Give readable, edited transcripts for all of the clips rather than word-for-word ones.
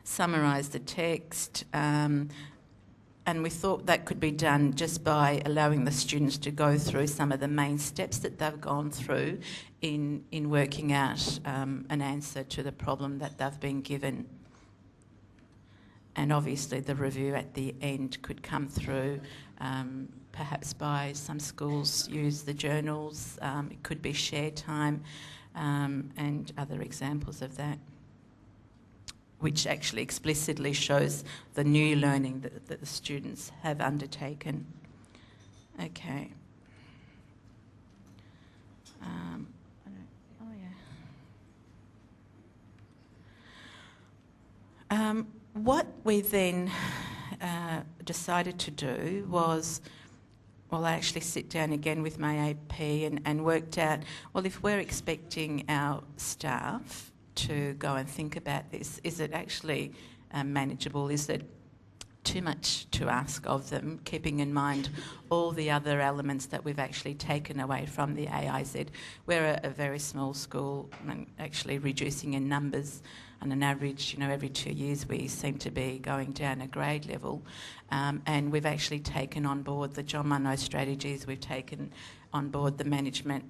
summarise the text, and we thought that could be done just by allowing the students to go through some of the main steps that they've gone through in working out an answer to the problem that they've been given. And obviously the review at the end could come through, perhaps by some schools use the journals, it could be share time, and other examples of that, which actually explicitly shows the new learning that the students have undertaken. Okay. What we then decided to do was, well, I actually sit down again with my AP and worked out, well, if we're expecting our staff to go and think about this, is it actually manageable? Is it too much to ask of them, keeping in mind all the other elements that we've actually taken away from the AIZ? We're a very small school and actually reducing in numbers. On an average, every 2 years we seem to be going down a grade level, and we've actually taken on board the John Munro strategies, we've taken on board the management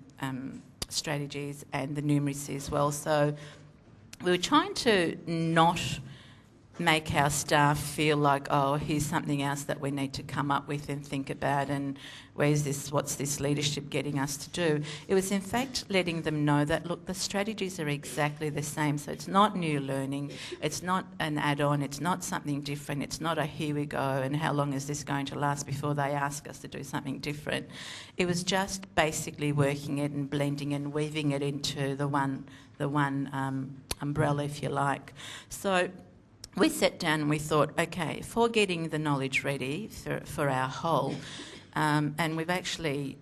strategies and the numeracy as well. So we were trying to not make our staff feel like, oh, here's something else that we need to come up with and think about, and what's this leadership getting us to do? It was in fact letting them know that, look, the strategies are exactly the same, so it's not new learning, it's not an add-on, it's not something different, it's not a here we go and how long is this going to last before they ask us to do something different. It was just basically working it and blending and weaving it into the one umbrella, if you like. So we sat down and we thought, okay, for getting the knowledge ready for our whole, and we've actually,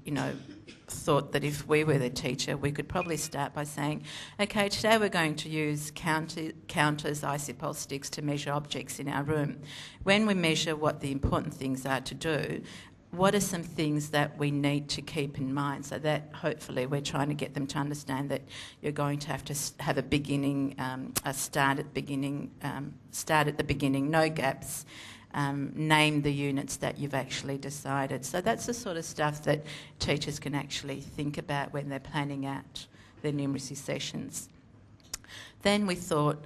thought that if we were the teacher, we could probably start by saying, okay, today we're going to use counters, icy pulse sticks to measure objects in our room. When we measure what the important things are to do, what are some things that we need to keep in mind, so that hopefully we're trying to get them to understand that you're going to have a beginning, a start at the beginning, no gaps, name the units that you've actually decided. So that's the sort of stuff that teachers can actually think about when they're planning out their numeracy sessions. Then we thought,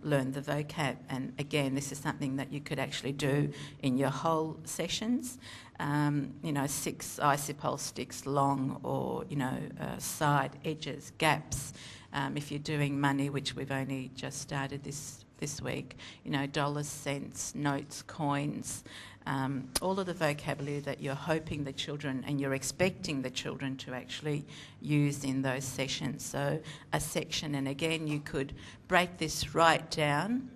learn the vocab, and again, this is something that you could actually do in your whole sessions. 6 icy pulse sticks long, or side, edges, gaps. If you're doing money, which we've only just started this week, dollars, cents, notes, coins, all of the vocabulary that you're hoping the children and you're expecting the children to actually use in those sessions. So a section, and again, you could break this right down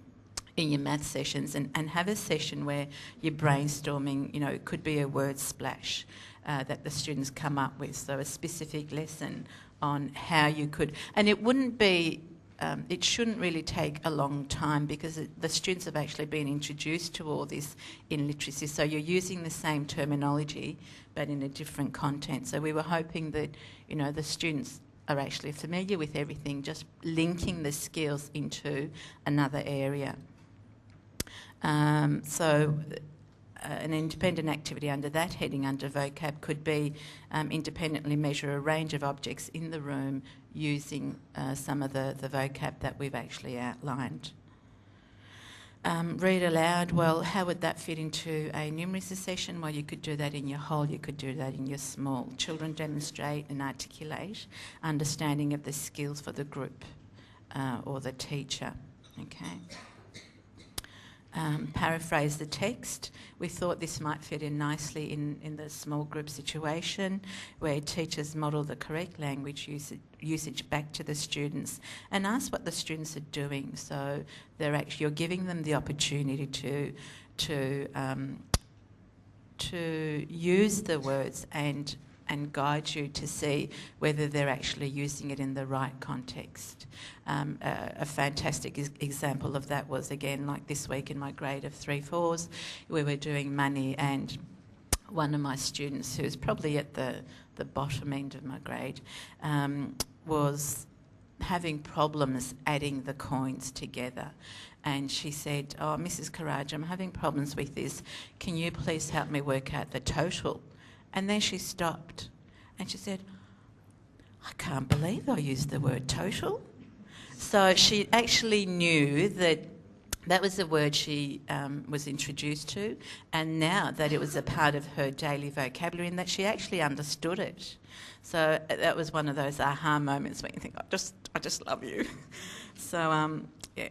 in your math sessions and have a session where you're brainstorming, it could be a word splash that the students come up with, so a specific lesson on how you could, and it wouldn't be, it shouldn't really take a long time, because the students have actually been introduced to all this in literacy, so you're using the same terminology but in a different content. So we were hoping that, the students are actually familiar with everything, just linking the skills into another area. An independent activity under that heading, under vocab, could be independently measure a range of objects in the room using some of the vocab that we've actually outlined. Read aloud, well, how would that fit into a numeracy session? Well, you could do that in your whole, you could do that in your small. Children demonstrate and articulate understanding of the skills for the group or the teacher. Okay. Paraphrase the text. We thought this might fit in nicely in the small group situation, where teachers model the correct language usage back to the students and ask what the students are doing. So you're giving them the opportunity to use the words and guide you to see whether they're actually using it in the right context. A fantastic example of that was, again, like this week in my grade of 3/4s, we were doing money, and one of my students, who's probably at the bottom end of my grade, was having problems adding the coins together. And she said, "Oh, Mrs. Courage, I'm having problems with this. Can you please help me work out the total?" And then she stopped and she said, "I can't believe I used the word total." So she actually knew that that was the word she was introduced to, and now that it was a part of her daily vocabulary and that she actually understood it. So that was one of those aha moments when you think, I just love you. So, yeah.